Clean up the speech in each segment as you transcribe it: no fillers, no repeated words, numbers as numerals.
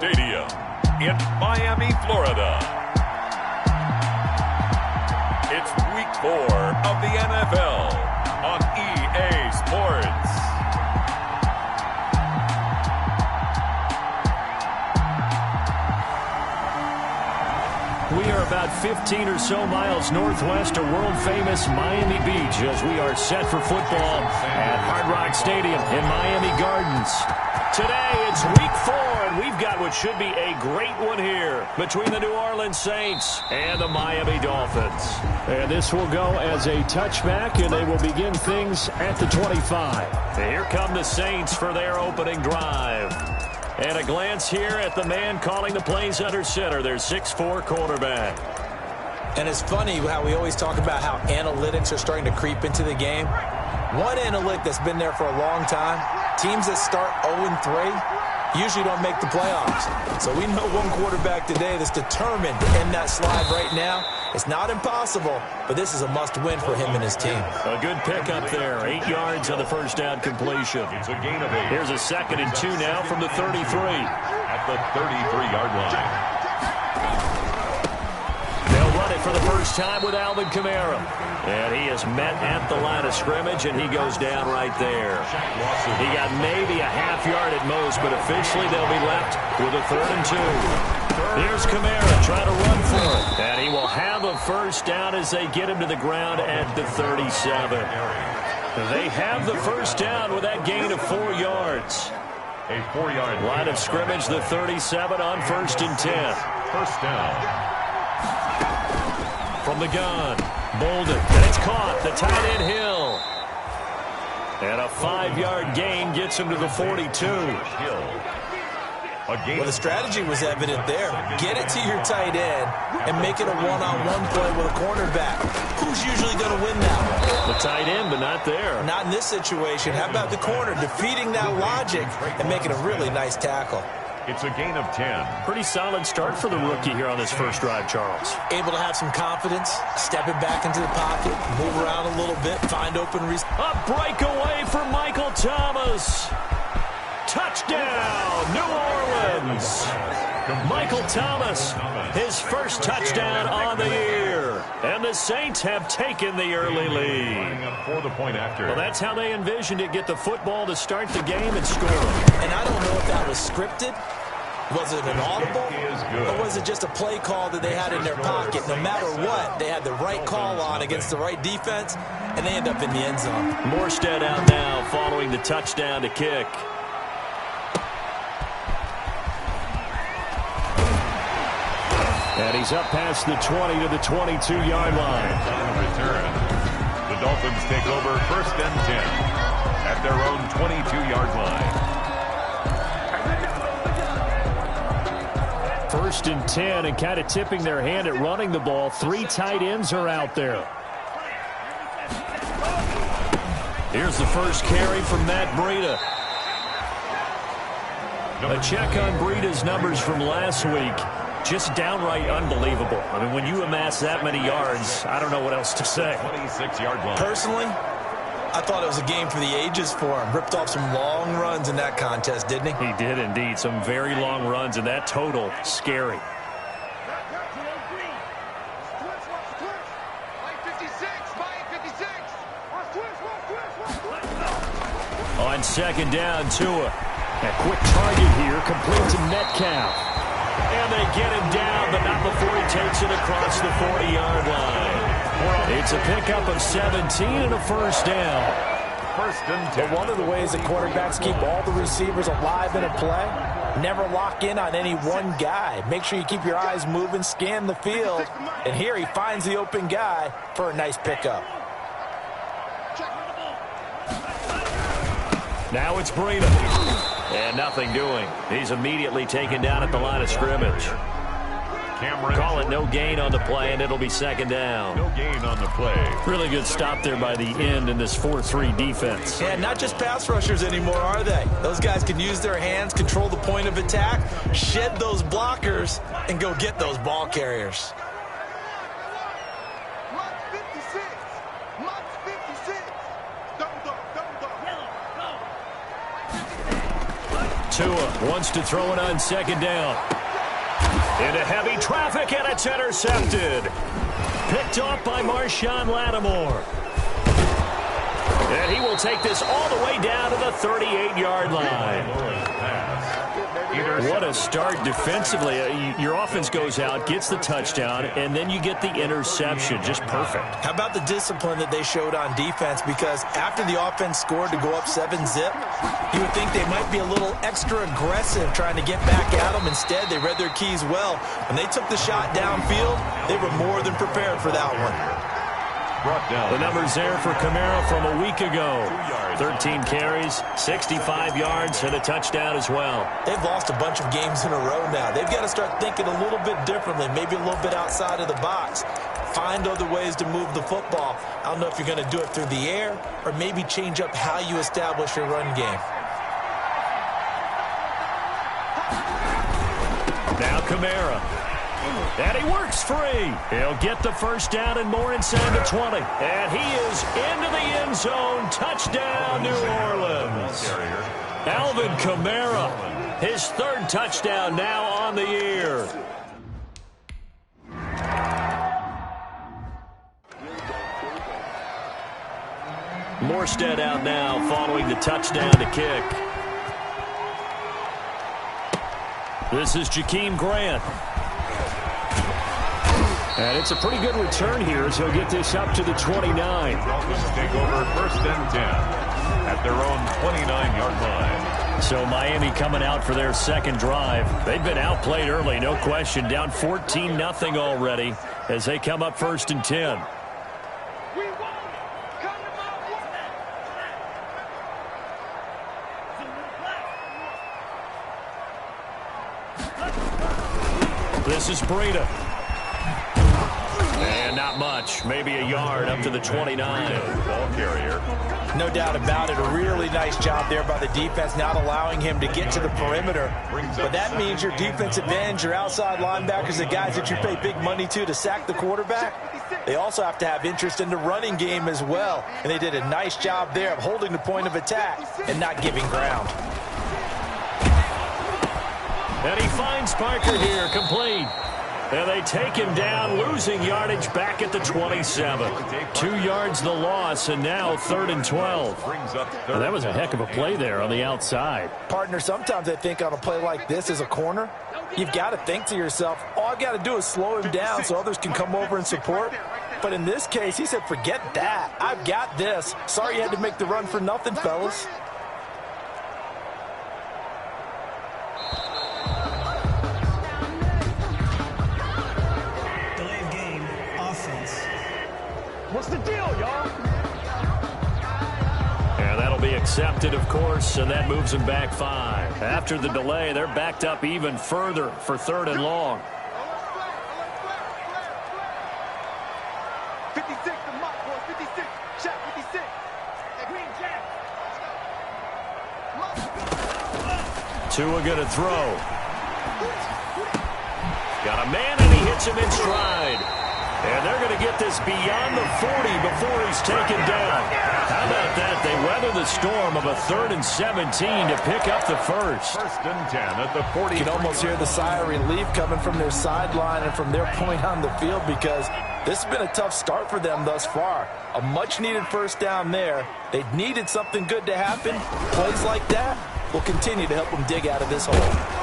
Stadium in Miami, Florida. It's Week 4 of the NFL on EA Sports. We are about 15 or so miles northwest of world-famous Miami Beach as we are set for football at Hard Rock Stadium in Miami Gardens. Today, it's Week 4, and we've got what should be a great one here between the New Orleans Saints and the Miami Dolphins. And this will go as a touchback, and they will begin things at the 25. And here come the Saints for their opening drive. And a glance here at the man calling the plays under center, their 6'4" quarterback. And it's funny how we always talk about how analytics are starting to creep into the game. One analytic that's been there for a long time, teams that start 0-3 usually don't make the playoffs. So we know one quarterback today that's determined to end that slide right now. It's not impossible, but this is a must-win for him and his team. A good pickup there. 8 yards on the first down completion. It's a gain of 8. Here's a 2nd and 2 now from the 33. At the 33-yard line. They'll run it for the first time with Alvin Kamara. And he is met at the line of scrimmage, and he goes down right there. He got maybe a half yard at most, but officially they'll be left with a 3rd and 2. Here's Kamara trying to run for it. And he will have a first down as they get him to the ground at the 37. They have the first down with that gain of 4 yards. A 4-yard line of scrimmage, the 37 on 1st and 10. First down. From the gun, Bolden, and it's caught, the tight end Hill. And a 5-yard gain gets him to the 42. Well, the strategy was evident there. Get it to your tight end and make it a one-on-one play with a cornerback. Who's usually going to win that one? The tight end, but not there. Not in this situation. How about the corner defeating that logic and making a really nice tackle? It's a gain of 10. Pretty solid start for the rookie here on this first drive, Charles. Able to have some confidence, stepping back into the pocket, move around a little bit, find open reason. A breakaway for Michael Thomas. Touchdown, New Orleans. Michael Thomas, his first touchdown on the year. And the Saints have taken the early lead. For the point after. Well, that's how they envisioned it, get the football to start the game and score. And I don't know if that was scripted. Was it an audible? Or was it just a play call that they had in their pocket? No matter what, they had the right call on against the right defense, and they end up in the end zone. Morstead out now following the touchdown to kick. And he's up past the 20 to the 22-yard line. On return, the Dolphins take over 1st and 10 at their own 22-yard line. 1st and 10, and kind of tipping their hand at running the ball. 3 tight ends are out there. Here's the first carry from Matt Breida. A check on Breida's numbers from last week. Just downright unbelievable. I mean, when you amass that many yards, I don't know what else to say. 26-yard line. Personally, I thought it was a game for the ages for him. Ripped off some long runs in that contest, didn't he? He did indeed. Some very long runs, and that total, scary. On 2nd down, Tua. A quick target here, complete to Metcalf. And they get him down, but not before he takes it across the 40-yard line. It's a pickup of 17 and a first down. 1st and 10. But one of the ways that quarterbacks keep all the receivers alive in a play, never lock in on any one guy. Make sure you keep your eyes moving, scan the field. And here he finds the open guy for a nice pickup. Now it's Breida. And nothing doing. He's immediately taken down at the line of scrimmage. Call it no gain on the play, and it'll be 2nd down. No gain on the play. Really good stop there by the end in this 4-3 defense. Yeah, not just pass rushers anymore, are they? Those guys can use their hands, control the point of attack, shed those blockers, and go get those ball carriers. Tua wants to throw it on second down. Into heavy traffic, and it's intercepted. Picked off by Marshawn Lattimore. And he will take this all the way down to the 38-yard line. What a start defensively. Your offense goes out, gets the touchdown, and then you get the interception. Just perfect. How about the discipline that they showed on defense? Because after the offense scored to go up 7-zip, you would think they might be a little extra aggressive trying to get back at them. Instead, they read their keys well. When they took the shot downfield, they were more than prepared for that one. The numbers there for Kamara from a week ago. 13 carries, 65 yards, and a touchdown as well. They've lost a bunch of games in a row now. They've got to start thinking a little bit differently, maybe a little bit outside of the box. Find other ways to move the football. I don't know if you're going to do it through the air or maybe change up how you establish your run game. Now Kamara. And he works free. He'll get the first down and more inside the 20. And he is into the end zone. Touchdown, New Orleans. Alvin Kamara, his third touchdown now on the year. Morstead out now following the touchdown to kick. This is Jakeem Grant. And it's a pretty good return here as he'll get this up to the 29. Dolphins take over first and 10 at their own 29-yard line. So Miami coming out for their second drive. They've been outplayed early, no question. Down 14-0 already as they come up first and 10. This is Breida. And not much. Maybe a yard up to the 29. Ball carrier. No doubt about it. A really nice job there by the defense, not allowing him to get to the perimeter. But that means your defensive ends, your outside linebackers, the guys that you pay big money to sack the quarterback, they also have to have interest in the running game as well. And they did a nice job there of holding the point of attack and not giving ground. And he finds Parker here, complete. And they take him down, losing yardage back at the 27. 2 yards the loss, and now 3rd and 12. Well, that was a heck of a play there on the outside. Partner, sometimes I think on a play like this as a corner, you've got to think to yourself, all I've got to do is slow him down so others can come over and support. But in this case, he said, forget that. I've got this. Sorry you had to make the run for nothing, fellas. What's the deal, y'all? And that'll be accepted, of course, and that moves them back 5. After the delay, they're backed up even further for 3rd and long. 56, the mock boy, 56, shot 56. Green Jack. Tua gonna throw. Got a man, and he hits him in stride. And they're going to get this beyond the 40 before he's taken down. How about that? They weather the storm of a 3rd and 17 to pick up the first. First and 10 at the 40. You can almost hear the sigh of relief coming from their sideline and from their point on the field because this has been a tough start for them thus far. A much-needed first down there. They needed something good to happen. Plays like that will continue to help them dig out of this hole.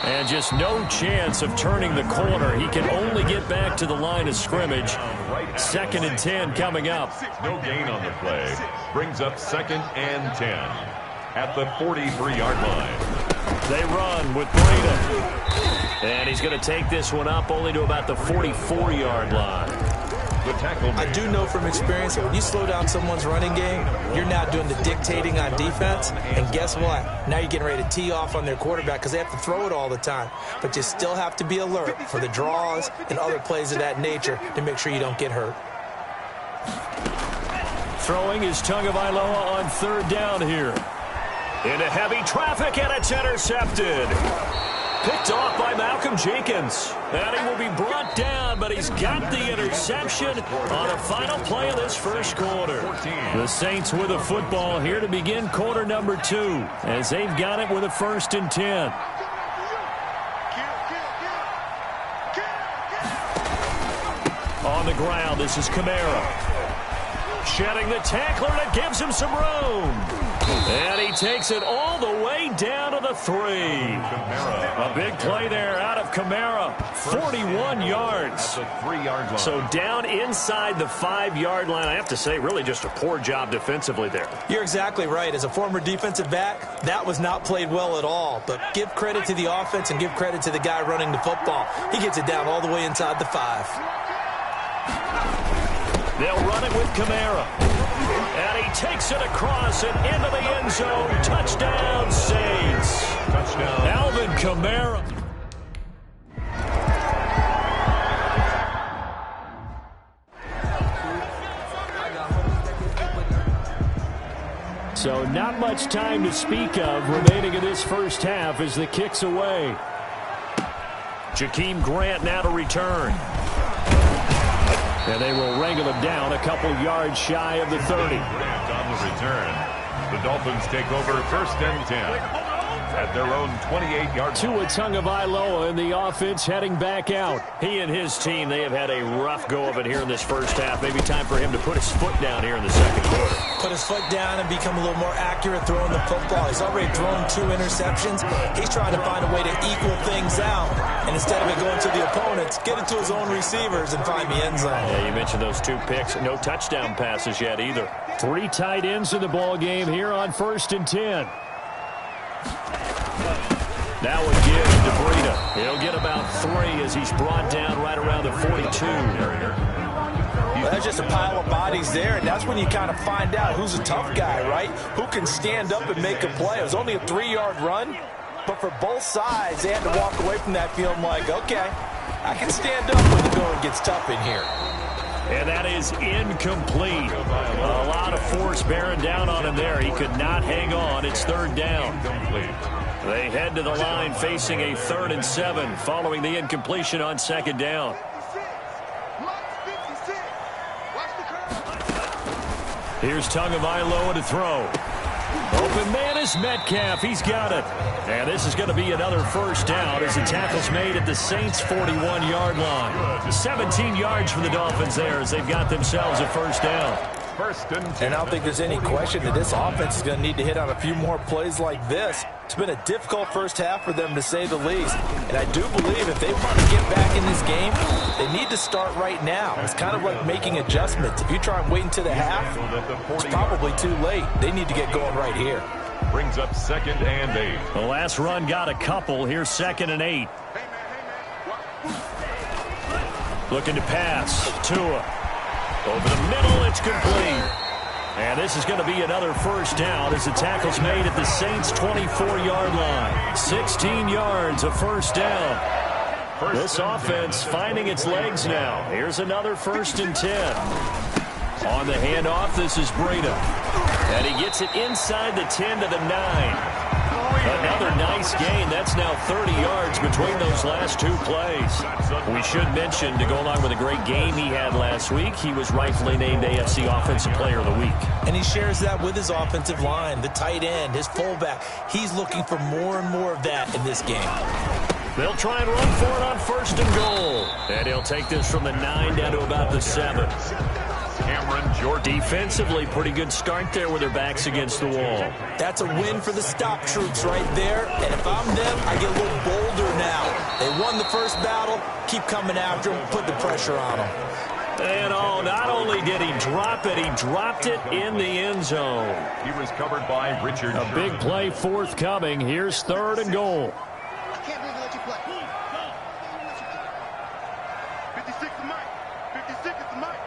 And just no chance of turning the corner. He can only get back to the line of scrimmage. 2nd and 10 coming up. No gain on the play. Brings up 2nd and 10 at the 43-yard line. They run with Breida. And he's going to take this one up only to about the 44-yard line. The tackle. I do know from experience that when you slow down someone's running game, you're now doing the dictating on defense. And guess what? Now you're getting ready to tee off on their quarterback because they have to throw it all the time. But you still have to be alert for the draws and other plays of that nature to make sure you don't get hurt. Throwing is Tagovailoa on 3rd down here. Into heavy traffic, and it's intercepted. Picked off by Malcolm Jenkins. And he will be brought down, but he's got the interception on a final play of this first quarter. The Saints with the football here to begin quarter number 2, as they've got it with a 1st and 10. On the ground, this is Kamara. Shedding the tackler, and it gives him some room. And he takes it all the way down to the 3. A big play there out of Kamara. 41 yards. At the 3-yard line. So down inside the 5-yard line. I have to say, really just a poor job defensively there. You're exactly right. As a former defensive back, that was not played well at all. But give credit to the offense and give credit to the guy running the football. He gets it down all the way inside the 5. They'll run it with Kamara. And he takes it across and into the end zone. Touchdown, Saints. Touchdown. Alvin Kamara. So not much time to speak of remaining in this first half as the kick's away. Jakeem Grant now to return. And they will wrangle him down a couple yards shy of the 30. Grant on the return. The Dolphins take over 1st and 10 at their own 28-yard line. Tua Tagovailoa in the offense heading back out. He and his team, they have had a rough go of it here in this first half. Maybe time for him to put his foot down here in the second quarter. Put his foot down and become a little more accurate throwing the football. He's already thrown 2 interceptions. He's trying to find a way to equal things out. And instead of it going to the opponents, get it to his own receivers and find the end zone. Yeah, you mentioned those 2 picks. No touchdown passes yet either. 3 tight ends in the ball game here on 1st and 10. That would give to Breida. He'll get about 3 as he's brought down right around the 42. Well, that's just a pile of bodies there, and that's when you kind of find out who's a tough guy, right? Who can stand up and make a play. It was only a 3-yard run, but for both sides, they had to walk away from that feeling like, okay, I can stand up when the going gets tough in here. And that is incomplete. A lot of force bearing down on him there. He could not hang on. It's 3rd down. They head to the line facing a 3rd and 7 following the incompletion on 2nd down. Here's Tagovailoa to throw. Open man is Metcalf. He's got it. And this is going to be another 1st down as the tackle's made at the Saints' 41-yard line. 17 yards for the Dolphins there as they've got themselves a 1st down. 1st and 10. And I don't think there's any question that this offense is going to need to hit on a few more plays like this. It's been a difficult first half for them, to say the least. And I do believe if they want to get back in this game, they need to start right now. It's kind of like making adjustments. If you try and wait until the half, it's probably too late. They need to get going right here. Brings up 2nd and 8. The last run got a couple. Here's 2nd and 8. Looking to pass. Tua. Over the middle, it's complete. And this is going to be another 1st down as the tackle's made at the Saints' 24-yard line. 16 yards, a 1st down. This offense finding its legs now. Here's another 1st and 10. On the handoff, this is Breida. And he gets it inside the 10 to the 9. Another nice gain. That's now 30 yards between those last 2 plays. We should mention, to go along with a great game he had last week, he was rightfully named AFC Offensive Player of the Week. And he shares that with his offensive line, the tight end, his fullback. He's looking for more and more of that in this game. They'll try and run for it on 1st and goal. And he'll take this from the 9 down to about the 7. Cameron Jordan. Defensively, pretty good start there with their backs against the wall. That's a win for the stop troops right there. And if I'm them, I get a little bolder now. They won the first battle. Keep coming after them. Put the pressure on them. And not only did he drop it, he dropped it in the end zone. He was covered by Richard. A big play forthcoming. Here's 3rd and goal. I can't believe they let you play. 56 is Mike. 56 is Mike.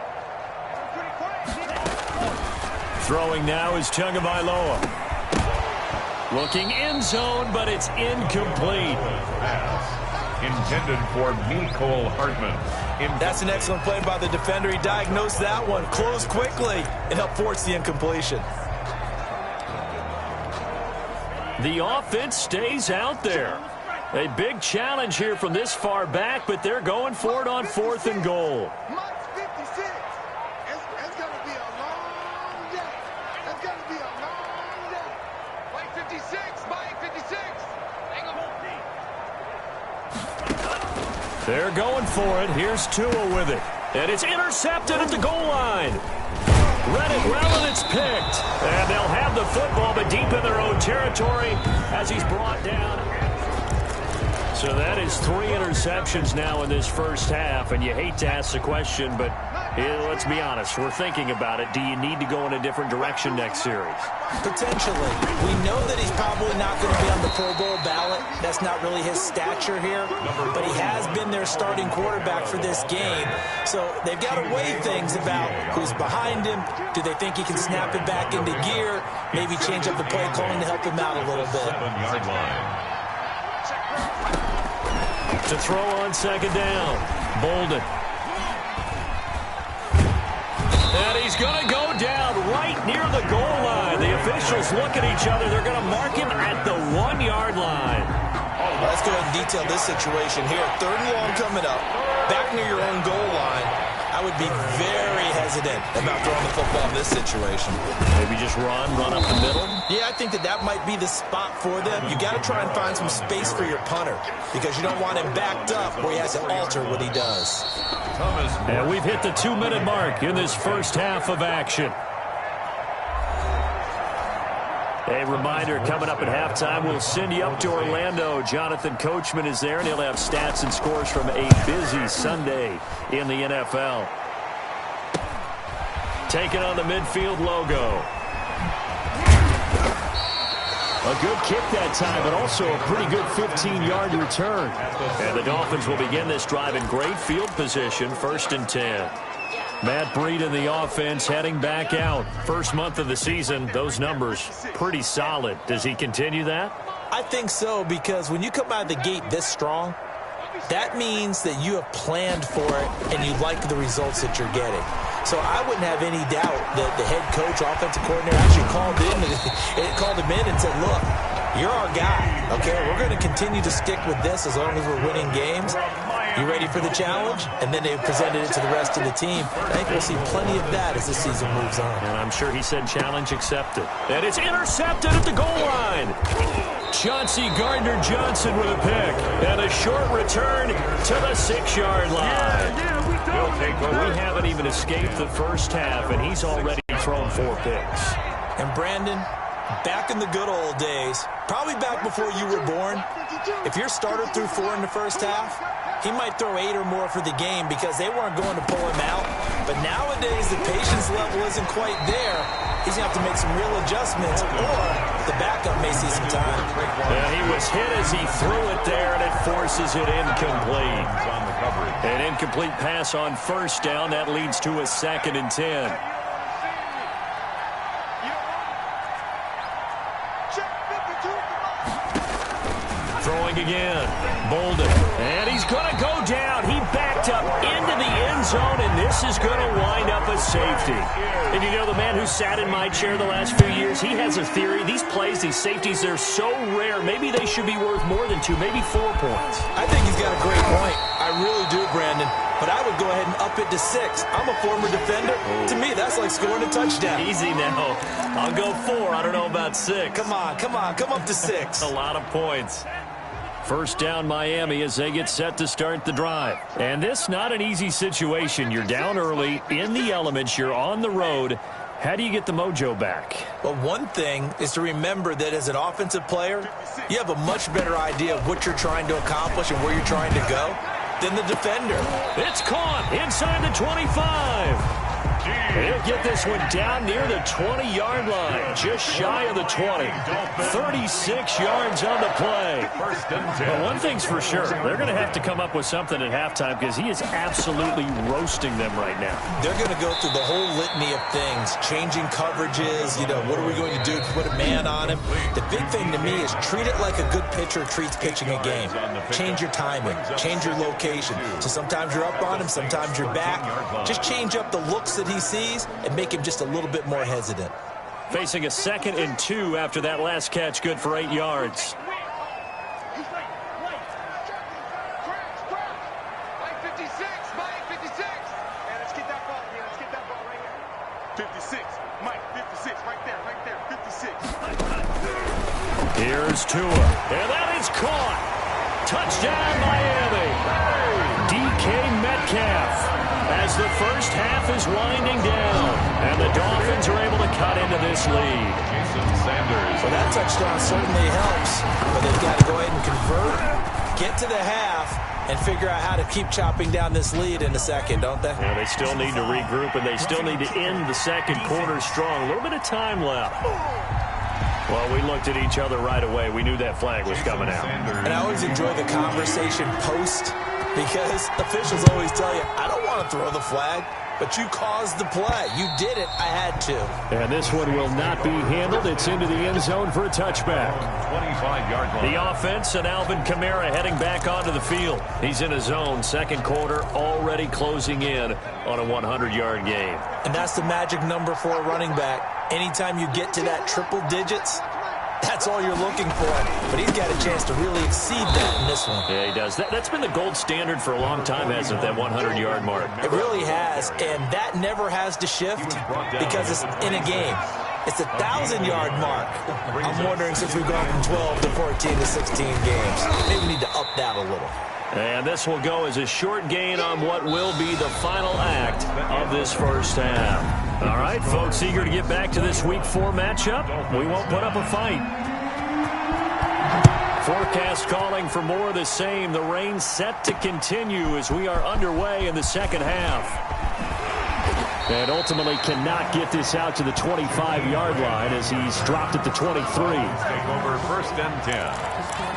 Throwing now is Tagovailoa. Looking end zone, but it's incomplete. Pass intended for Mecole Hardman. That's an excellent play by the defender. He diagnosed that one, closed quickly, and helped force the incompletion. The offense stays out there. A big challenge here from this far back, but they're going for it on 4th and goal. Mike's 56. It's going to be a long day. It's going to be a long day. Mike 56. Mike 56. Hang on. They're going for it. Here's Tua with it. And it's intercepted at the goal line. Read it well, and it's picked. And they'll have the football, but deep in their own territory as he's brought down. So that is 3 interceptions now in this first half, and you hate to ask the question, but let's be honest. We're thinking about it. Do you need to go in a different direction next series? Potentially. We know that he's probably not going to be on the Pro Bowl ballot. That's not really his stature here, but he has been their starting quarterback for this game. So they've got to weigh things about who's behind him. Do they think he can snap it back into gear? Maybe change up the play calling to help him out a little bit. 7-yard line. To throw on 2nd down. Bolden. And he's going to go down right near the goal line. The officials look at each other. They're going to mark him at the 1-yard line. Let's go ahead and detail this situation here. 3rd and long coming up. Back near your own goal line. I would be very hesitant about throwing the football in this situation. Maybe just run up the middle? Yeah, I think that might be the spot for them. You got to try and find some space for your punter because you don't want him backed up where he has to alter what he does. And we've hit the 2-minute mark in this first half of action. A reminder, coming up at halftime, we'll send you up to Orlando. Jonathan Coachman is there, and he'll have stats and scores from a busy Sunday in the NFL. Taking on the midfield logo. A good kick that time, but also a pretty good 15-yard return. And the Dolphins will begin this drive in great field position, 1st and 10. Matt Breed in the offense heading back out. First month of the season, those numbers pretty solid. Does he continue that? I think so, because when you come out of the gate this strong, that means that you have planned for it and you like the results that you're getting. So I wouldn't have any doubt that the head coach, offensive coordinator actually called him in and said, look, you're our guy, okay? We're going to continue to stick with this as long as we're winning games. You ready for the challenge? And then they presented it to the rest of the team. I think we'll see plenty of that as the season moves on. And I'm sure he said challenge accepted. And it's intercepted at the goal line. Chauncey Gardner-Johnson with a pick. And a short return to the 6-yard line. We haven't even escaped the first half, and he's already thrown 4 picks. And Brandon, back in the good old days, probably back before you were born, if your starter threw 4 in the first half, he might throw 8 or more for the game because they weren't going to pull him out. But nowadays, the patience level isn't quite there. He's going to have to make some real adjustments, or the backup may see some time. Yeah, he was hit as he threw it there, and it forces it incomplete. An incomplete pass on 1st down. That leads to a 2nd and 10. Throwing again. Bolden. And he's going to go down. He backed up into the end zone, and this is going to wind up a safety. And you know, the man who sat in my chair the last few years, he has a theory. These plays, these safeties, they're so rare. Maybe they should be worth more than 2, maybe 4 points. I think he's got a great point. I really do, Brandon. But I would go ahead and up it to 6. I'm a former defender. To me, that's like scoring a touchdown. Easy now. I'll go 4. I don't know about 6. Come on. Come up to 6. A lot of points. First down Miami as they get set to start the drive. And this not an easy situation. You're down early, in the elements, you're on the road. How do you get the mojo back? Well, one thing is to remember that as an offensive player, you have a much better idea of what you're trying to accomplish and where you're trying to go than the defender. It's caught inside the 25. He'll get this one down near the 20-yard line, just shy of the 20. 36 yards on the play. But one thing's for sure, they're going to have to come up with something at halftime because he is absolutely roasting them right now. They're going to go through the whole litany of things, changing coverages, what are we going to do to put a man on him? The big thing to me is treat it like a good pitcher treats pitching a game. Change your timing, change your location. So sometimes you're up on him, sometimes you're back. Just change up the looks that he sees and make him just a little bit more hesitant. Facing a 2nd and 2 after that last catch, good for 8 yards. Here's Tua, and that is caught. Touchdown, Miami. DK Metcalf as the first half is winding down, and the Dolphins are able to cut into this lead. Well, that touchdown certainly helps, but they've got to go ahead and convert, get to the half, and figure out how to keep chopping down this lead in the second, don't they? Yeah, they still need to regroup, and they still need to end the second quarter strong. A little bit of time left. Well, we looked at each other right away. We knew that flag was coming out. And I always enjoy the conversation post, because officials always tell you, I don't want to throw the flag, but you caused the play. You did it. I had to. And this one will not be handled. It's into the end zone for a touchback. 25-yard line. The offense and Alvin Kamara heading back onto the field. He's in his zone. Second quarter already closing in on a 100-yard game. And that's the magic number for a running back. Anytime you get to that triple digits, that's all you're looking for. But he's got a chance to really exceed that in this one. Yeah, he does. That's been the gold standard for a long time, hasn't it, that 100-yard mark? It really has, and that never has to shift because it's in a game. It's a 1,000-yard mark. I'm wondering, since we've gone from 12 to 14 to 16 games, maybe we need to up that a little. And this will go as a short gain on what will be the final act of this first half. All right, folks, eager to get back to this Week 4 matchup. We won't put up a fight. Forecast calling for more of the same. The rain set to continue as we are underway in the second half. And ultimately cannot get this out to the 25-yard line as he's dropped at the 23. Take over first and 10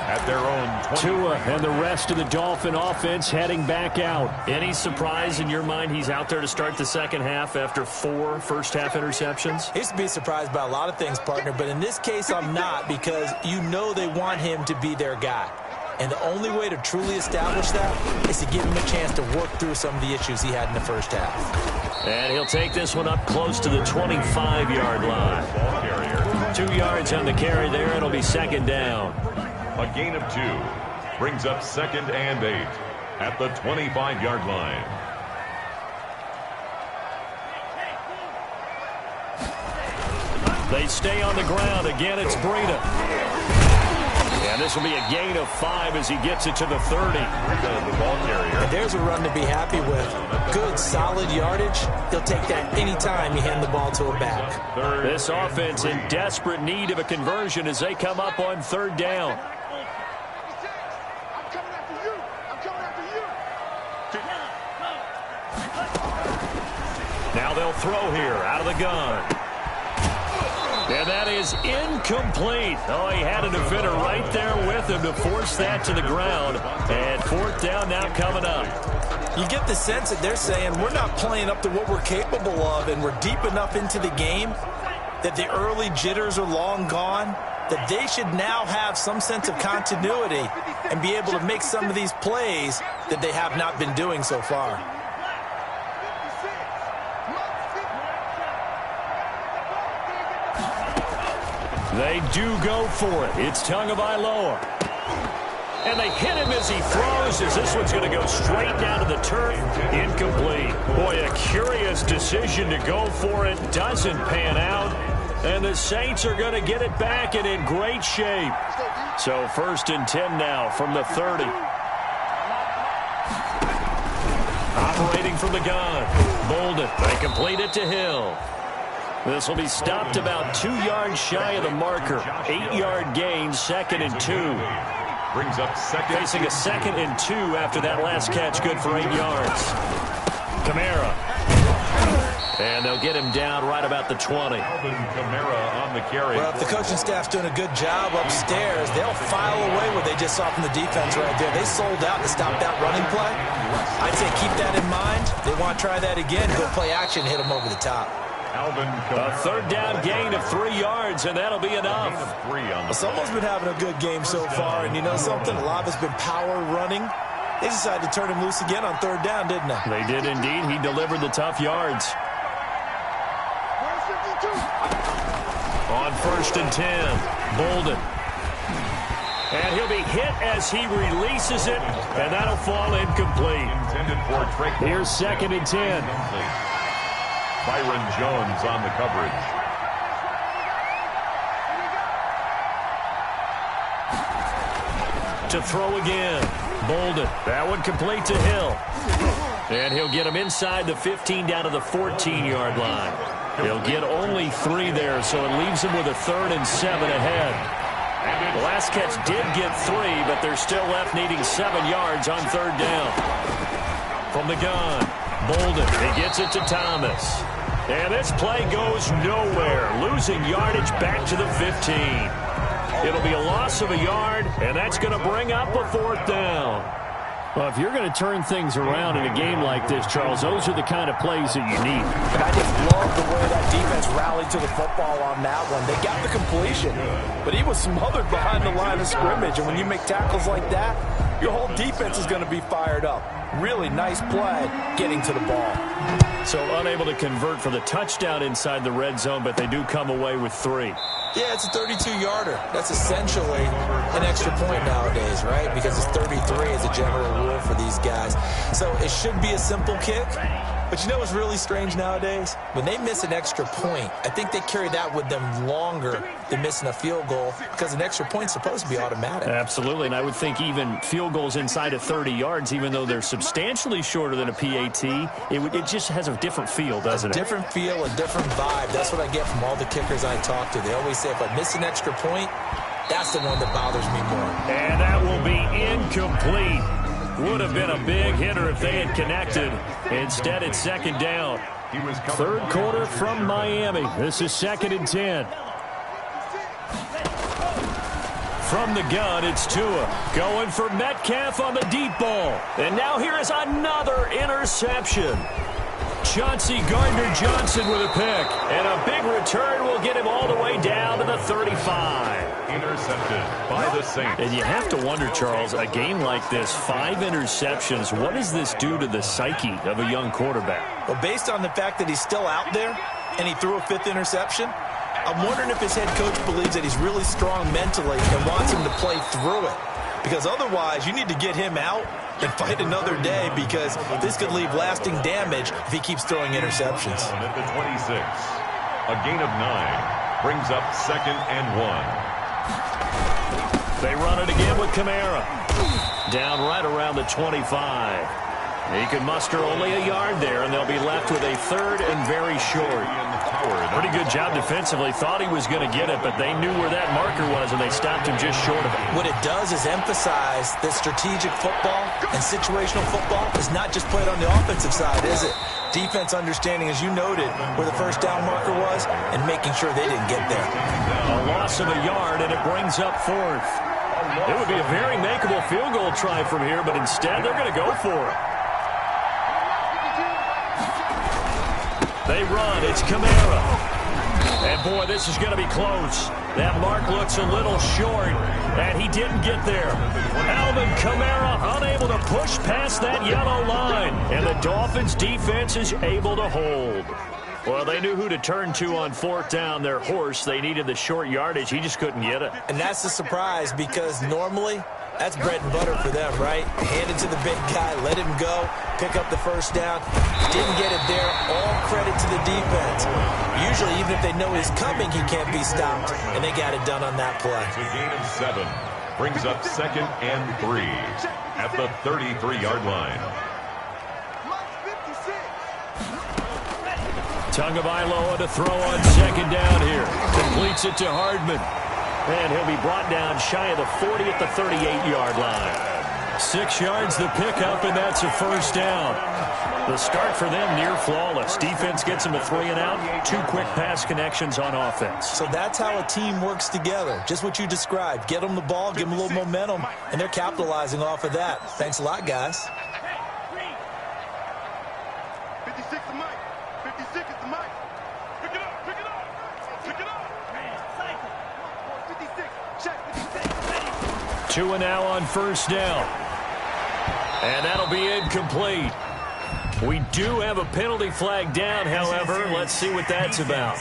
at their own 20. Tua and the rest of the Dolphin offense heading back out. Any surprise in your mind he's out there to start the second half after 4 first-half interceptions? I used to be surprised by a lot of things, partner, but in this case I'm not, because you know they want him to be their guy. And the only way to truly establish that is to give him a chance to work through some of the issues he had in the first half. And he'll take this one up close to the 25-yard line. 2 yards on the carry there. It'll be second down. A gain of 2 brings up second and 8 at the 25-yard line. They stay on the ground. Again, it's Breida. And this will be a gain of 5 as he gets it to the 30. The ball carrier. And there's a run to be happy with. Good, solid yardage. He'll take that anytime you hand the ball to a back. This offense in desperate need of a conversion as they come up on third down. Now they'll throw here out of the gun. And that is incomplete. Oh, he had a defender right there with him to force that to the ground. And fourth down now coming up. You get the sense that they're saying we're not playing up to what we're capable of, and we're deep enough into the game that the early jitters are long gone, that they should now have some sense of continuity and be able to make some of these plays that they have not been doing so far. They do go for it. It's Tagovailoa. And they hit him as he throws, as this one's going to go straight down to the turf. Incomplete. Boy, a curious decision to go for it. Doesn't pan out. And the Saints are going to get it back and in great shape. So first and 10 now from the 30. Operating from the gun. Bolden. They complete it to Hill. This will be stopped about 2 yards shy of the marker. 8-yard gain, second and 2. Brings up second. Facing a second and 2 after that last catch, good for 8 yards. Kamara. And they'll get him down right about the 20. Alvin Kamara on the carry. Well, if the coaching staff's doing a good job upstairs, they'll file away what they just saw from the defense right there. They sold out to stop that running play. I'd say keep that in mind. They want to try that again. Go play action, hit them over the top. A third down gain of 3 yards, and that'll be enough. Someone's been having a good game so far, and you know something? A lot of it's been power running. They decided to turn him loose again on third down, didn't they? They did indeed. He delivered the tough yards. On first and 10, Bolden. And he'll be hit as he releases it, and that'll fall incomplete. Here's second and 10. Byron Jones on the coverage. to throw again. Bolden. That one complete to Hill. And he'll get him inside the 15 down to the 14-yard line. He'll get only 3 there, so it leaves him with a 3rd and 7 ahead. The last catch did get 3, but they're still left needing 7 yards on 3rd down. From the gun, Bolden. He gets it to Thomas. And this play goes nowhere, losing yardage back to the 15. It'll be a loss of a yard, and that's going to bring up a 4th down. Well, if you're going to turn things around in a game like this, Charles, those are the kind of plays that you need. And I just love the way that defense rallied to the football on that one. They got the completion, but he was smothered behind the line of scrimmage. And when you make tackles like that, your whole defense is going to be fired up. Really nice play getting to the ball. So unable to convert for the touchdown inside the red zone, but they do come away with 3. Yeah, it's a 32-yarder. That's essentially an extra point nowadays, right? Because it's 33 as a general rule for these guys. So it should be a simple kick. But you know what's really strange nowadays? When they miss an extra point, I think they carry that with them longer than missing a field goal because an extra point's supposed to be automatic. Absolutely, and I would think even field goals inside of 30 yards, even though they're substantially shorter than a PAT, it just has a different feel, doesn't it? A different feel, a different vibe. That's what I get from all the kickers I talk to. They always say, if I miss an extra point, that's the one that bothers me more. And that will be incomplete. Would have been a big hitter if they had connected. Instead, it's 2nd down. 3rd quarter from Miami. This is 2nd and 10. From the gun, it's Tua. Going for Metcalf on the deep ball. And now here is another interception. Chauncey Gardner-Johnson with a pick. And a big return will get him all the way down to the 35. Intercepted by the Saints. And you have to wonder, Charles, a game like this, 5 interceptions, what does this do to the psyche of a young quarterback? Well, based on the fact that he's still out there and he threw a 5th interception, I'm wondering if his head coach believes that he's really strong mentally and wants him to play through it. Because otherwise, you need to get him out and fight another day because this could leave lasting damage if he keeps throwing interceptions. At the 26, a gain of 9 brings up 2nd and 1. They run it again with Kamara. Down right around the 25. He can muster only a yard there, and they'll be left with a 3rd and very short. Pretty good job defensively. Thought he was going to get it, but they knew where that marker was, and they stopped him just short of it. What it does is emphasize that strategic football and situational football is not just played on the offensive side, is it? Defense understanding, as you noted, where the 1st down marker was and making sure they didn't get there. A loss of a yard, and it brings up 4th. It would be a very makeable field goal try from here, but instead they're going to go for it. They run. It's Kamara. And, boy, this is going to be close. That mark looks a little short, and he didn't get there. Alvin Kamara unable to push past that yellow line, and the Dolphins' defense is able to hold. Well, they knew who to turn to on 4th down. Their horse, they needed the short yardage. He just couldn't get it. And that's the surprise because normally that's bread and butter for them, right? Hand it to the big guy, let him go, pick up the 1st down. Didn't get it there. All credit to the defense. Usually, even if they know he's coming, he can't be stopped. And they got it done on that play. A gain of 7 brings up 2nd and 3 at the 33-yard line. Tagovailoa to throw on 2nd down here. Completes it to Hardman. And he'll be brought down shy of the 40 at the 38-yard line. 6 yards the pickup, and that's a 1st down. The start for them near flawless. Defense gets them a 3 and out. 2 quick pass connections on offense. So that's how a team works together. Just what you described. Get them the ball, give them a little momentum, and they're capitalizing off of that. Thanks a lot, guys. 56 is Mike. 56 is the Mike. Pick it up, pick it up, pick it up. 56, check 56. 2 and now on 1st down. And that'll be incomplete. We do have a penalty flag down, however. Let's see what that's about.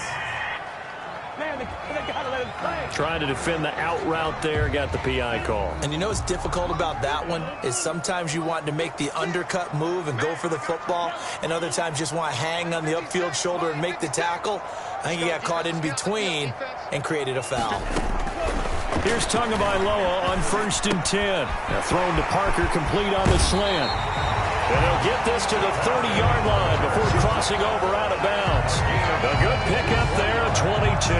Trying to defend the out route there, got the PI call. And you know what's difficult about that one is sometimes you want to make the undercut move and go for the football, and other times just want to hang on the upfield shoulder and make the tackle. I think he got caught in between and created a foul. Here's Tagovailoa on 1st and 10. Now thrown to Parker, complete on the slant. And they'll get this to the 30-yard line before crossing over out of bounds. A good pickup there, 22.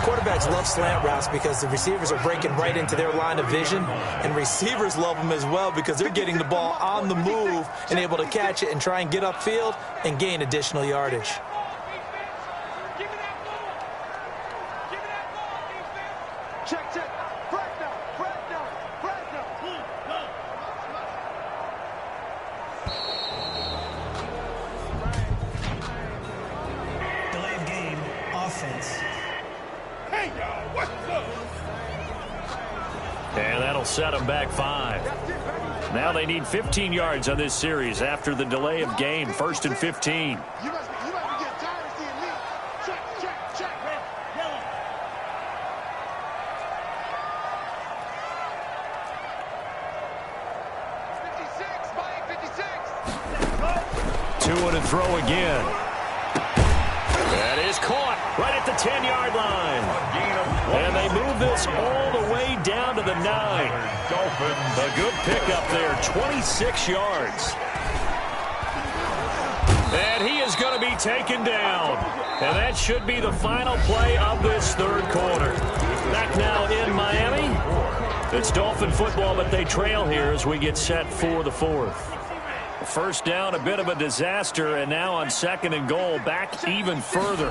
Quarterbacks love slant routes because the receivers are breaking right into their line of vision, and receivers love them as well because they're getting the ball on the move and able to catch it and try and get upfield and gain additional yardage. Check, check. Break down. Delayed game, offense. Hey, y'all, what's up? And that'll set them back 5. Now they need 15 yards on this series after the delay of game. 1st and 15. You must be getting tired of seeing me. Check. 56. Two and a throw again. That is caught right at the 10-yard line. And they move this all the way down to the 9. A good pickup there, 26 yards. And he is going to be taken down. And that should be the final play of this 3rd quarter. Back now in Miami. It's Dolphin football, but they trail here as we get set for the 4th. First down, a bit of a disaster, and now on 2nd and goal, back even further.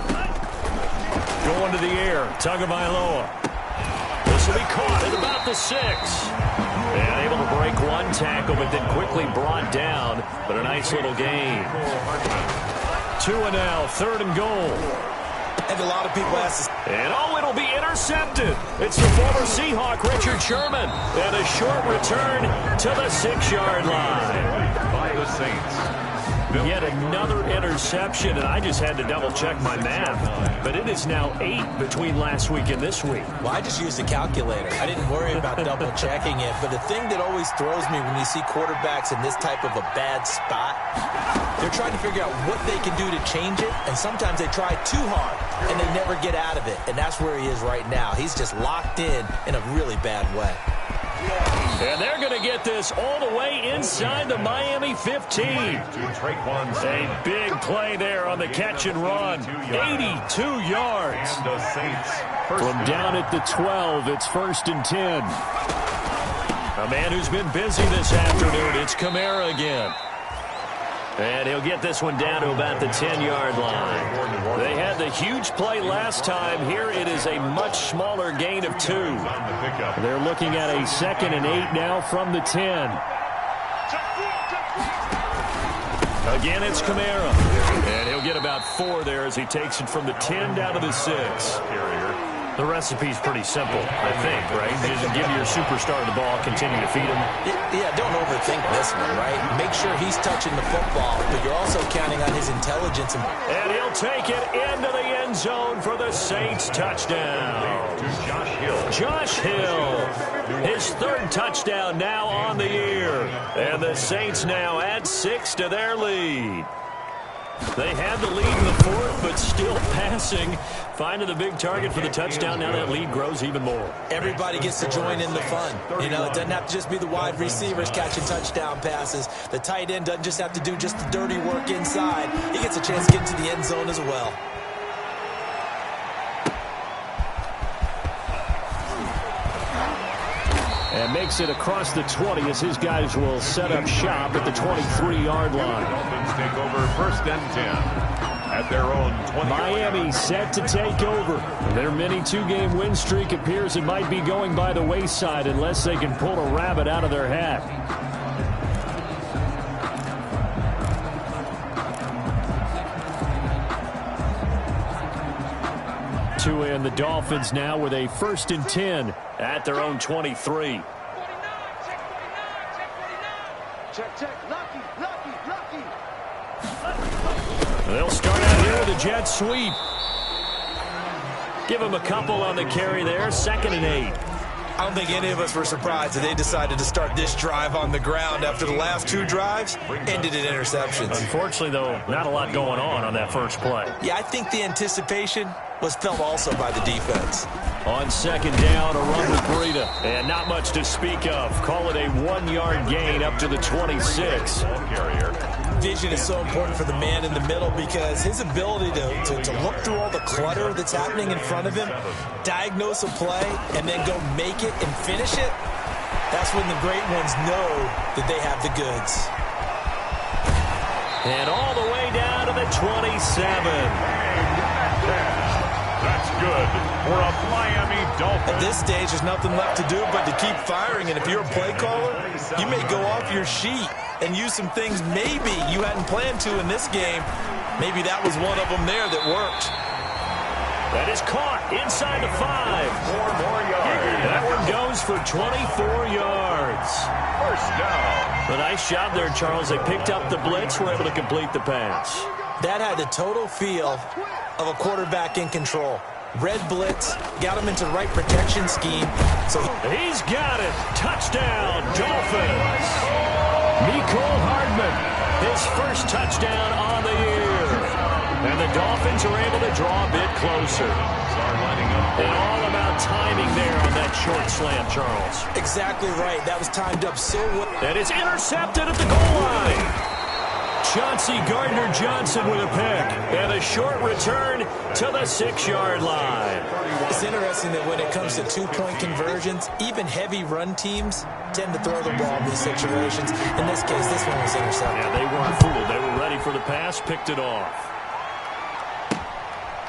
Going to the air, Tagovailoa. This will be caught at about the 6. And able to break one tackle, but then quickly brought down. But a nice little gain. 2 and now, 3rd and goal. And a lot of people ask this. And it'll be intercepted. It's the former Seahawk, Richard Sherman. And a short return to the 6-yard line. By the Saints. Yet another interception, and I just had to double-check my math. But it is now 8 between last week and this week. Well, I just used a calculator. I didn't worry about double-checking it. But the thing that always throws me when you see quarterbacks in this type of a bad spot, they're trying to figure out what they can do to change it, and sometimes they try too hard, and they never get out of it. And that's where he is right now. He's just locked in a really bad way. And they're going to get this all the way inside the Miami 15. A big play there on the catch and run. 82 yards. From down at the 12, it's 1st and 10. A man who's been busy this afternoon, it's Kamara again. And he'll get this one down to about the 10-yard line. They had the huge play last time. Here it is a much smaller gain of 2. They're looking at a 2nd and 8 now from the 10. Again, it's Kamara. And he'll get about 4 there as he takes it from the 10 down to the 6. The recipe's pretty simple, I think, right? Just give your superstar the ball, continue to feed him. Yeah, don't overthink this one, right? Make sure he's touching the football, but you're also counting on his intelligence. And he'll take it into the end zone for the Saints touchdown. Josh Hill, his 3rd touchdown now on the year. And the Saints now add 6 to their lead. They had the lead in the 4th, but still passing. Finding the big target for the touchdown. Now that lead grows even more. Everybody gets to join in the fun. You know, it doesn't have to just be the wide receivers catching touchdown passes. The tight end doesn't just have to do just the dirty work inside. He gets a chance to get into the end zone as well. And makes it across the 20 as his guys will set up shop at the 23-yard line. Dolphins take over 1st and 10 at their own 20. Miami set to take over. Their mini 2-game win streak appears it might be going by the wayside unless they can pull a rabbit out of their hat. Two in the Dolphins now with a 1st and 10 at their own 23. Check. Lucky. They'll start out here with a jet sweep. Give them a couple on the carry there. 2nd and 8. I don't think any of us were surprised that they decided to start this drive on the ground after the last 2 drives ended in interceptions. Unfortunately, though, not a lot going on that first play. Yeah, I think the anticipation was felt also by the defense. On second down, a run with Breida. And not much to speak of. Call it a 1-yard gain up to the 26. Vision is so important for the man in the middle because his ability to look through all the clutter that's happening in front of him, diagnose a play, and then go make it and finish it, that's when the great ones know that they have the goods. And all the way down to the 27. That's good for a Miami Dolphin. At this stage, there's nothing left to do but to keep firing. And if you're a play caller, you may go off your sheet and use some things maybe you hadn't planned to in this game. Maybe that was one of them there that worked. That is caught inside the 5. 4 more yards. That one goes for 24 yards. First down. A nice job there, Charles. They picked up the blitz, were able to complete the pass. That had the total feel of a quarterback in control. Red blitz, got him into the right protection scheme. So he's got it. Touchdown, Dolphins. Mecole Hardman, his first touchdown on the year. And the Dolphins are able to draw a bit closer. And all about timing there on that short slant, Charles. Exactly right. That was timed up so well. And it's intercepted at the goal line. Chauncey Gardner-Johnson with a pick. And a short return to the 6-yard line. It's interesting that when it comes to two-point conversions, even heavy run teams tend to throw the ball in these situations. In this case, this one was intercepted. Yeah, they weren't fooled. They were ready for the pass, picked it off.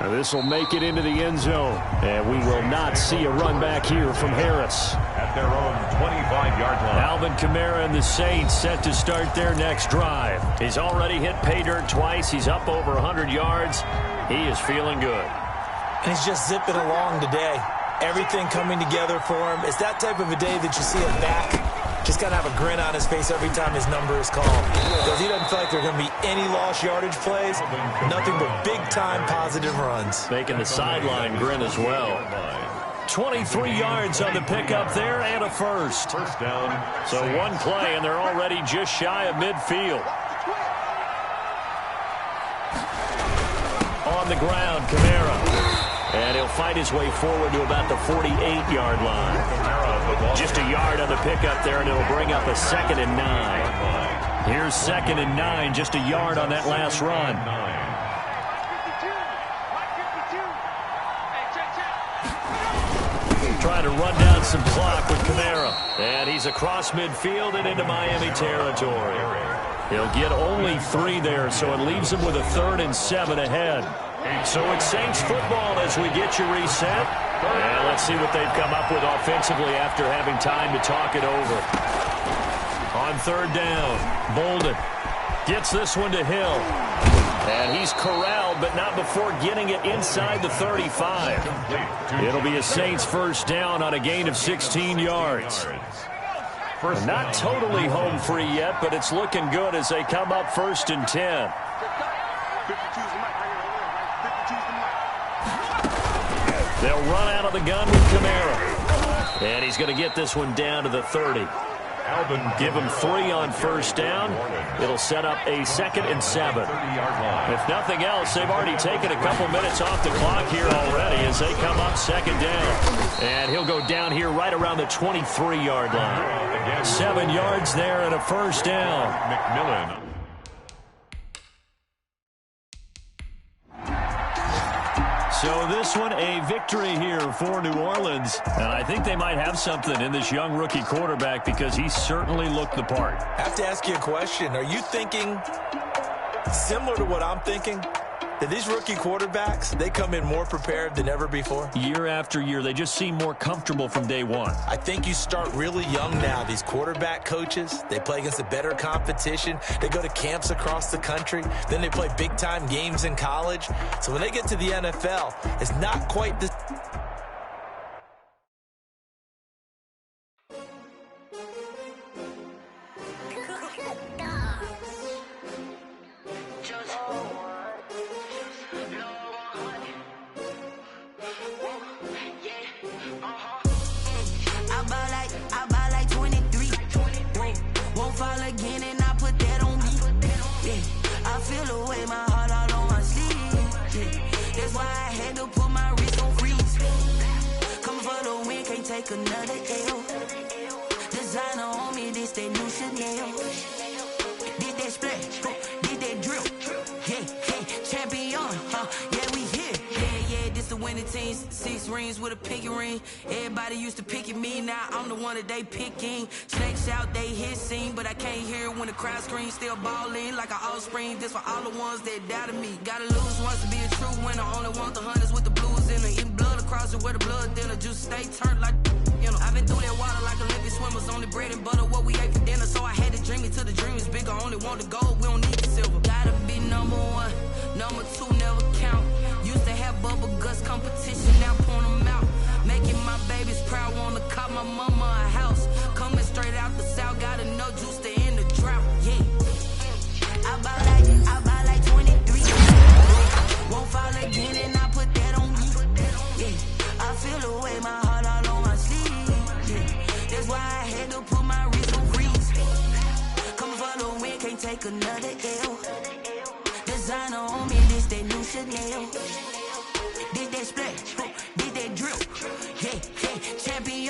Now this will make it into the end zone. And we will not see a run back here from Harris. At their own 25-yard line. Alvin Kamara and the Saints set to start their next drive. He's already hit pay dirt twice. He's up over 100 yards. He is feeling good. And he's just zipping along today. Everything coming together for him. It's that type of a day that you see him back. Just got to have a grin on his face every time his number is called. Because he doesn't feel like there are going to be any lost yardage plays. Nothing but big-time positive runs. Making the sideline grin as well. 23 yards on the pickup there and a first. First down. So one play, and they're already just shy of midfield. On the ground, Kamara. And he'll fight his way forward to about the 48-yard line. Just a yard on the pickup there, and it'll bring up a 2nd and 9. Here's 2nd and 9, just a yard on that last run. Trying to run down some clock with Kamara. And he's across midfield and into Miami territory. He'll get only 3 there, so it leaves him with a 3rd and 7 ahead. So it's Saints football as we get you reset. And let's see what they've come up with offensively after having time to talk it over. On 3rd down, Bolden gets this one to Hill. And he's corralled, but not before getting it inside the 35. It'll be a Saints first down on a gain of 16 yards. Not totally home free yet, but it's looking good as they come up 1st and 10. They'll run out of the gun with Kamara. And he's going to get this one down to the 30. Give him 3 on 1st down. It'll set up a 2nd and 7. If nothing else, they've already taken a couple minutes off the clock here already as they come up 2nd down. And he'll go down here right around the 23-yard line. 7 yards there and a 1st down. McMillan. So this one, a victory here for New Orleans. And I think they might have something in this young rookie quarterback because he certainly looked the part. I have to ask you a question. Are you thinking similar to what I'm thinking? That these rookie quarterbacks, they come in more prepared than ever before? Year after year, they just seem more comfortable from day one. I think you start really young now. These quarterback coaches, they play against a better competition. They go to camps across the country. Then they play big-time games in college. So when they get to the NFL, it's not quite the... That's why I had to put my wrist on freeze. take another L. Designer on me, this that new Chanel. Did that splash, did that drill. Yeah, champion, yeah, we here. Yeah, this the winning team. 6 rings with a pinky ring. Everybody used to pick at me, now I'm the one that they picking. Snakes out, they hit scene, but I can't hear when the crowd screams. Still ballin' like an offspring. This for all the ones that doubted me. Gotta lose once to be a true winner. Only want the hunters with the blues in it. Eating blood across it where the blood thinner. Just stay turned like, you know. I've been through that water like Olympic swimmers. Only bread and butter, what we ate for dinner. So I had to dream it till the dream is bigger. Only want the gold, we don't need the silver. Gotta be number 1, number 2 never count. Used to have bubble guts competition, now point them out. Making my babies proud, wanna cop my mama a house. Coming straight out the south, got enough juice to end the drought. Yeah, I buy like 23. Won't fall again, and I put that on me. Yeah, I feel the way, my heart all on my sleeve. Yeah, that's why I had to put my wrist on freeze. Coming for the win, can't take another L. Designer on me, this that new Chanel. Did that splash, did that drill. Yeah, champion,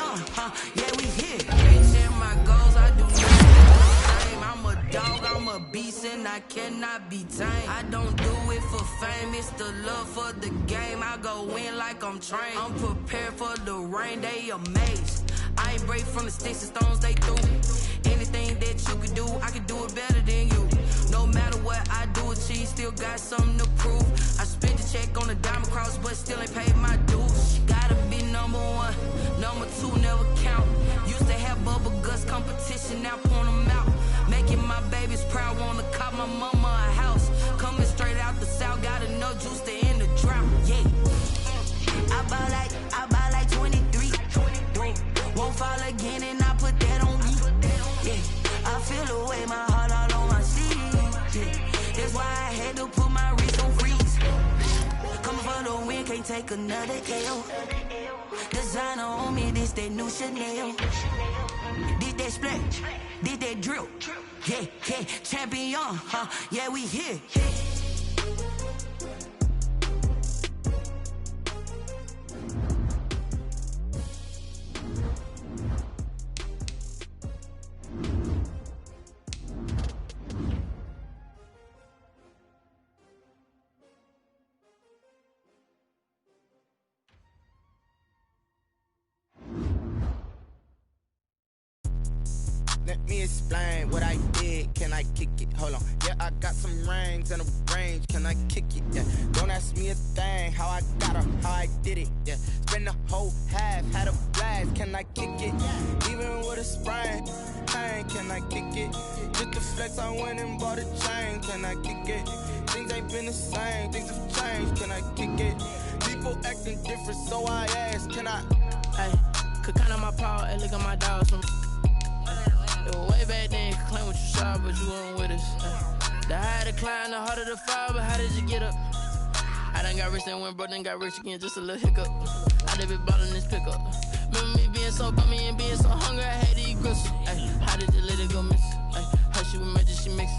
yeah, we here. Reaching my goals, I do not same. I'm a dog, I'm a beast, and I cannot be tamed. I don't do it for fame, it's the love for the game. I go in like I'm trained. I'm prepared for the rain, they amazed. I ain't break from the sticks and stones they threw. Anything that you can do, I can do it better than you. No matter what I do, achieve, still got something to prove. I spent the check on the diamond cross, but still ain't paid my dues. Gotta be number 1, number 2 never count. Used to have bubble guts competition, now point them out. Making my babies proud, wanna cop my mama a house. Coming straight out the south, got enough juice to end the drought. Yeah, I buy like 23. Won't fall again, and I put that on me. Yeah, I feel the way, my heart all on my sleeve. Yeah, that's why I had to put my wrist on freeze. Coming for the win, can't take another L. Designer on me, this that new Chanel. Did that splash, did that drill. Yeah, champion, yeah, we here. Let me explain what I did. Can I kick it? Hold on. Yeah, I got some rings and a range. Can I kick it? Yeah. Don't ask me a thing. How I got her, how I did it. Yeah. Spend the whole half, had a blast. Can I kick it? Even with a sprain. Hey, can I kick it? Just the flex, I went and bought a chain. Can I kick it? Things ain't been the same. Things have changed. Can I kick it? People acting different, so I ask. Can I? Hey, could count on my power and look at my dogs from. It was way back then, could claim what you saw, but you weren't with us. The higher the climb, the harder the fall, but how did you get up? I done got rich and went broke, then got rich again, just a little hiccup. I done been ballin' this pickup. Remember me being so bummy and being so hungry, I had to eat gristle. How did you let it go miss? Her she was magic, she mixed.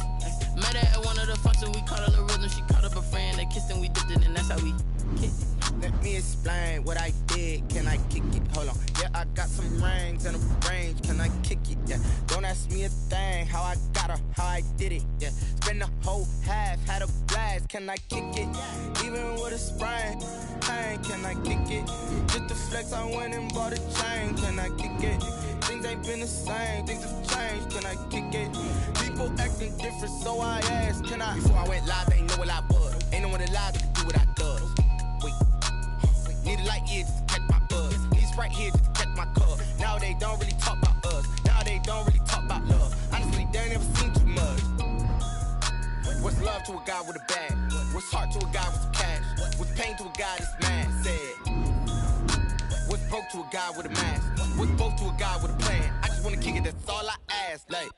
Met her at one of the functions, we caught a little rhythm, she caught up a friend, they kissed and we dipped it, and that's how we kicked it. Let me explain what I did. Can I kick it? Hold on. Yeah, I got some rings and a range. Can I kick it? Yeah. Don't ask me a thing. How I got her, how I did it. Yeah. Spend the whole half, had a blast. Can I kick it? Even with a sprain. Hey, can I kick it? Just the flex, I went and bought a chain. Can I kick it? Things ain't been the same. Things have changed. Can I kick it? People acting different, so I asked. Can I? Before I went live, they ain't know what I was. Ain't no one alive that could do what I does. Need a light year just to catch my buzz. Need a Sprite here just to catch my cup. Now they don't really talk about us. Now they don't really talk about love. Honestly, they ain't never seen too much. What's love to a guy with a bag? What's heart to a guy with some cash? What's pain to a guy that's mad? Said. What's broke to a guy with a mask? What's both to a guy with a plan? I just wanna kick it, that's all I ask. Like,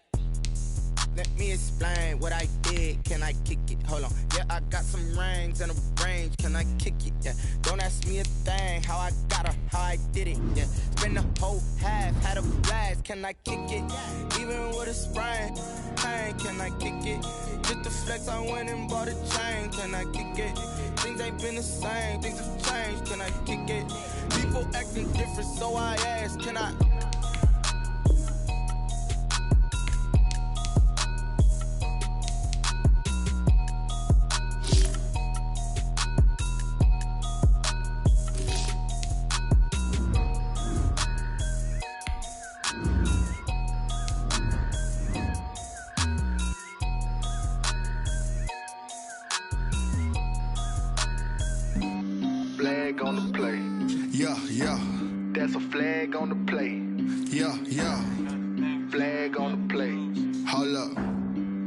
let me explain what I did. Can I kick it? Hold on. Yeah, I got some rings and a range. Can I kick it? Yeah. Don't ask me a thing. How I got her, how I did it. Yeah. Spend the whole half, had a blast. Can I kick it? Even with a sprain. Hey, can I kick it? Just to flex, I went and bought a chain. Can I kick it? Things ain't been the same, things have changed. Can I kick it? People acting different, so I asked, can I? Flag on the play. Yeah, yeah. That's a flag on the play. Yeah, yeah. Flag on the play. Hold up.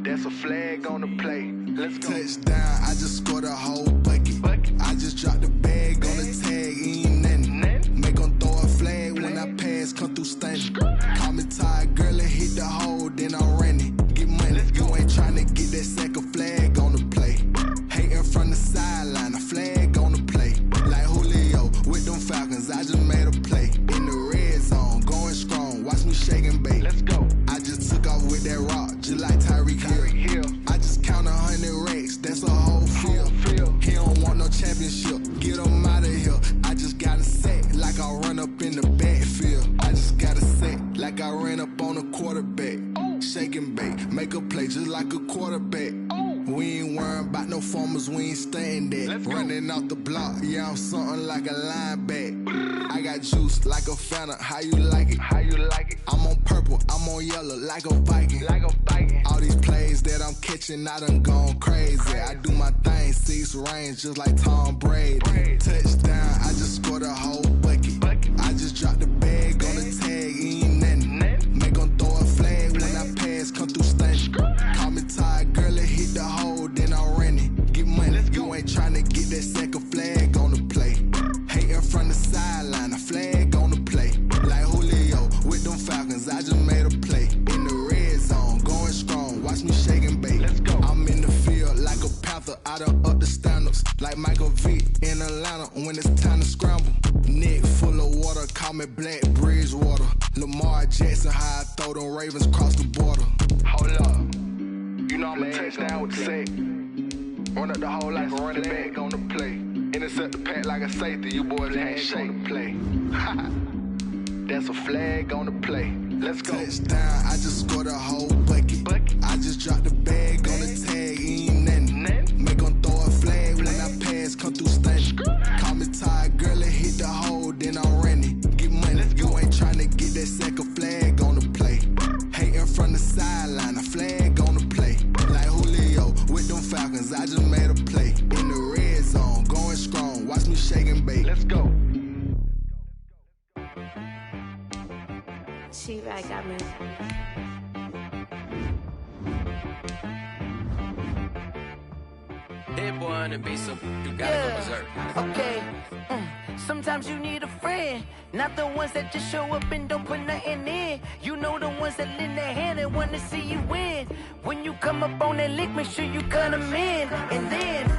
That's a flag on the play. Let's go. Touchdown, I just scored a whole bucket. I just dropped the bag on the tag, ain't nothing. Make 'em throw a flag when I pass, come through stunning. Call me tired, girl, and hit the hole, then I'm running. Get money, you ain't tryna get that second flag on the play. Hating from the sideline, a flag on the play. Like Julio with them Falcons, I just made a play. In the red zone, going strong, watch me shake and bake. Let's go. I just took off with that rock, just like Tyreek Hill. I just count 100 racks, that's a whole field. He don't want no championship, get him out of here. I just got a set, like I run up in the backfield. I just got a set, like I ran up on a quarterback. Shake and bake, make a play just like a quarterback. We ain't worrying about no formers, we ain't staying there. Running off the block, yeah, I'm something like a linebacker. I got juice like a Fanta, how you like it? How you like it? I'm on purple, I'm on yellow, like a Viking. Like a Viking. All these plays that I'm catching, I done gone crazy. I do my thing, 6 range, just like Tom Brady. Touchdown, I just scored a whole bucket. I just dropped the bag on the tag, ain't nothing. Make 'em throw a flag when I pass, come through stunning. Call me tired, girl, and hit the hole, then I'm running. Get money, you ain't tryna get that second flag on the play. Hating from the sideline, a flag on the play. Like Julio with them Falcons, I just made a play. In the red zone, going strong, watch me shake and bake. Let's go. I'm in the field like a Panther, I done up the standards. Like Michael Vick in Atlanta when it's time to scramble. Neck full of water, call me Black Bridgewater. Lamar Jackson, how I throw them Ravens across the border. Hold up. You know I'm a touchdown with the sack. Run up the whole like a running back on the play. Intercept the pack like a safety. You boys ain't shake the play. That's a flag on the play. Let's go. Touchdown, I just scored a whole bucket. I just dropped the bag on the tag, ain't nothing. Make 'em throw a flag when I pass, come through stunning. Call me tired, girl, and hit the hole, then I'm running. Get money, you ain't tryna get that second flag on the play. Hating from the sideline, a flag on the play. Like Julio with them Falcons, I just made a play. In the red zone, going strong, watch me shake and bake. Let's go. Chief, I got me. Hit boy on the beat, so you gotta go berserk. Okay. Sometimes you need a friend, not the ones that just show up and don't put nothing in. You know the ones that lend their hand and want to see you win. When you come up on that lick, make sure you cut them in. And then,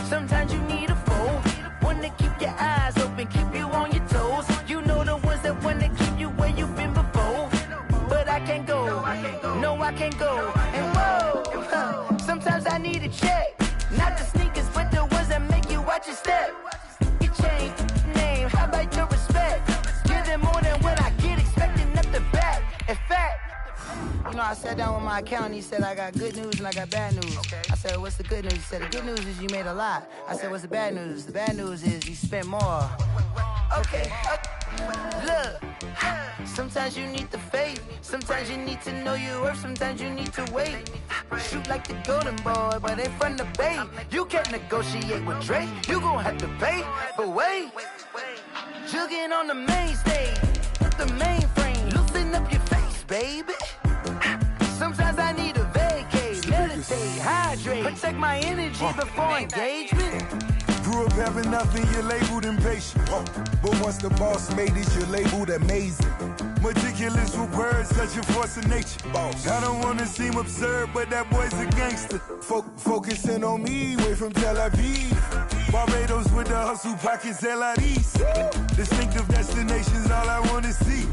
sometimes you need a foe, one to keep your eyes open, keep you on your toes. You know the ones that want to keep you where you've been before. But I can't go, no I can't go. And whoa, sometimes I need a check, not the sneakers, but the ones that make you watch your step. Your chain, name, how about your respect? Give them more than what I get, expecting up the back. In fact, you know, I sat down with my accountant, he said I got good news and I got bad news. I said, what's the good news? He said, the good news is you made a lot. I said, what's the bad news? The bad news is you spent more. Okay, look, sometimes you need the faith, sometimes you need to know your worth, sometimes you need to wait. Shoot like the golden boy, but ain't from the bay. You can't negotiate with Drake, you gon' have to pay. But wait, jugging on the main stage, the mainframe, loosen up your face, baby. Sometimes I need a vacate, meditate, hydrate, protect my energy before engagement. Grew up having nothing, you're labeled impatient. But once the boss made it, you're labeled amazing. Meticulous with words, such a force of nature. I don't wanna seem absurd, but that boy's a gangster. Focusing on me, way from Tel Aviv. Barbados with the hustle pockets, LIDs. Distinctive destinations, all I wanna see.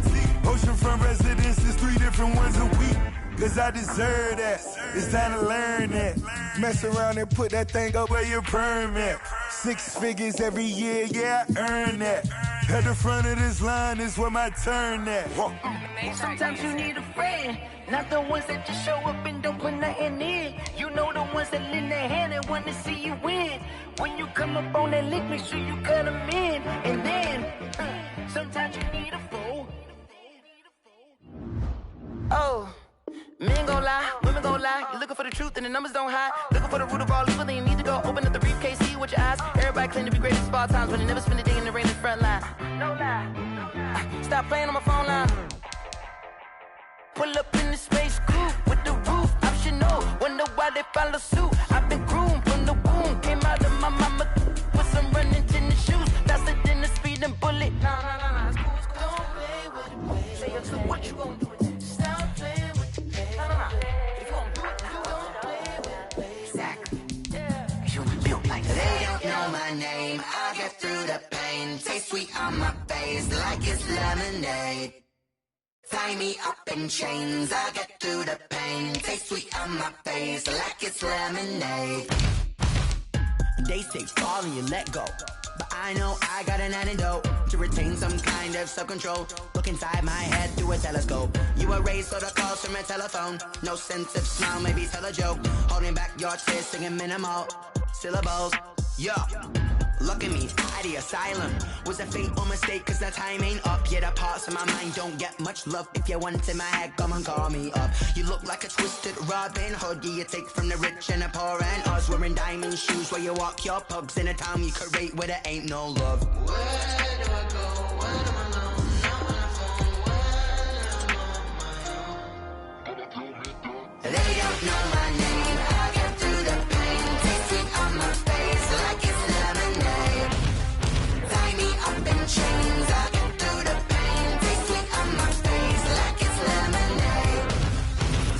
Oceanfront residences, 3 different ones a week. cause I deserve that. It's time to learn that. Mess around and put that thing up where your permit. 6 figures every year, yeah, I earn that. At the front of this line is where my turn at. Sometimes you need a friend, not the ones that just show up and don't put nothing in. You know the ones that lend their hand and want to see you win. When you come up on that lick, make sure you cut them in. And then, sometimes you need a fool. Oh, men gon' lie, women gon' lie. You're looking for the truth and the numbers don't hide. Looking for the root of all evil, then you need to go open up the briefcase, see with your eyes. Everybody claim to be greatest of all times, but they never spend a day in the rain in the front line. No lie, stop playing on my phone line. Pull up in the space coupe with the roof optional. Wonder why they follow suit. I've been groomed from the womb. Came out of my mama with some running tennis shoes. Faster than the speeding bullet. Nah, it's cool. Don't play with it, baby. Say yo, so what you gon' do with it? Stop playing with it, baby. Nah. If you gon' do it, you don't play with it, baby. Exactly. Yeah. Cause you built like that. They don't know my name. I get through the pain. Taste sweet on my face like it's lemonade. Tie me up in chains, I get through the pain. Taste sweet on my face like it's lemonade. They say fall and you let go, but I know I got an antidote to retain some kind of self-control. Look inside my head through a telescope. You erase all the calls from a telephone. No sense of smile, maybe tell a joke. Holding back your tears, singing minimal syllables. Yeah. Look at me, at the asylum. Was a fate or mistake, cause the time ain't up. Yet the parts of my mind don't get much love. If you want in my head, come and call me up. You look like a twisted Robin Hood. You take from the rich and the poor and us. Wearing diamond shoes where you walk your pugs in a town you could rate where there ain't no love. Where do I go? Where am I alone? Not on the phone. Where am I on my own? They don't know my name. I get through the pain. Taste sweet on my face like it's lemonade. Tie me up in chains. I get through the pain. Taste sweet on my face like it's lemonade.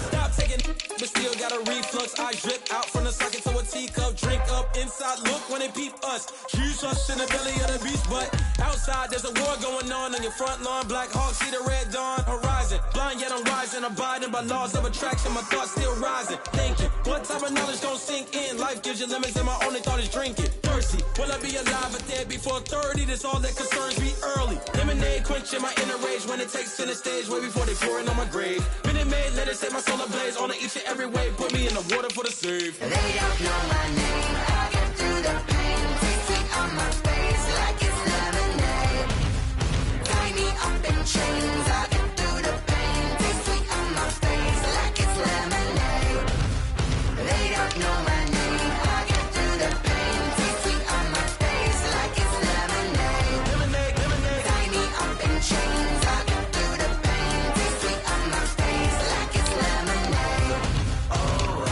Stop taking, but still got a reflux. I drip out from the socket to a teacup. Drink up inside. Look when they peep us. Huge us in the belly of the beast, but outside there's a war going on your front lawn. Black Hawk see the red dawn horizon. Blind yet I'm rising, abiding by laws of attraction. My thoughts still rising. Thinking, what type of knowledge don't sink in? Life gives you limits, and my only thought is drinking. Thirsty, will I be alive or dead before 30? That's all that concerns me early. Lemonade quenching my inner rage when it takes center stage way before they pour it on my grave. Minute Maid, let it set my soul ablaze. On each and every way, put me in the water for the save. They don't know my name. I get through the pain. Taste sweet on my face like it's lemonade. Tie me up in chains. I get through the pain. Taste sweet on my face like it's lemonade. They don't know my name. I get through the pain. Taste sweet on my face like it's lemonade. Tie me up in chains. I get through the pain. Taste sweet on my face like it's lemonade. Oh.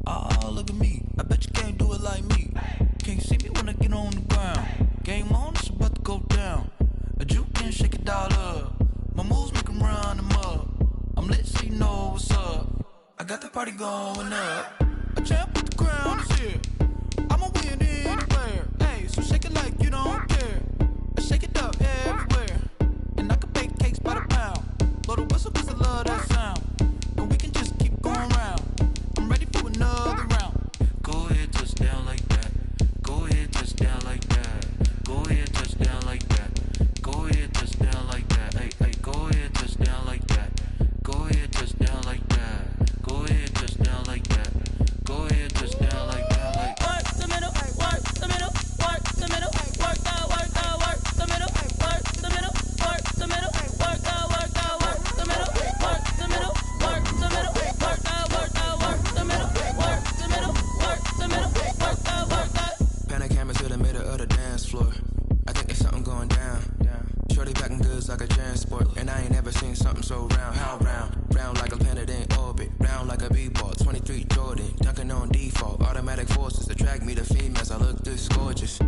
Oh, look at me. I bet you can't do it like me. Can't see me when I get on the ground. Game on, it's about to go down. A juke can shake it all up. My moves make 'em run them up. I'm lit so you know what's up. I got the party going up. A champ with the crown is here. I'ma win anywhere. Hey, so shake it like you don't care. I shake it up everywhere. And I can bake cakes by the pound. Blow the whistle 'cause I love that sound. And we can just keep going round. I'm ready for another round. Go ahead, touch down like that. Go ahead, touch down like that. Go ahead, touch down like that. Go ahead, touch down like that. Hey, hey, go ahead, touch down like that. Go ahead, touch down like that. Go ahead, touch down like that. Go ahead, touch down like that. Like Work the middle, work the middle, work the middle, work the middle, work the never seen something so round. How round? Round like a planet in orbit. Round like a b-ball. 23 Jordan. Dunking on default. Automatic forces attract me to females. I look this gorgeous.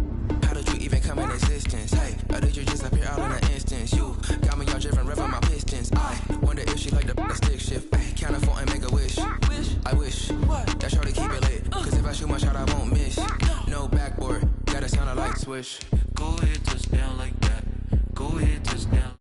How did you even come in existence? Hey, or did you just appear out in an instance? You got me all driven, revving my pistons. I wonder if she like the stick shift. Ay, count a 4 and make a wish. I wish that shorty keep it lit. Cause if I shoot my shot, I won't miss. No backboard, gotta sound like swish. Go ahead, touchdown like that. Go ahead, touchdown.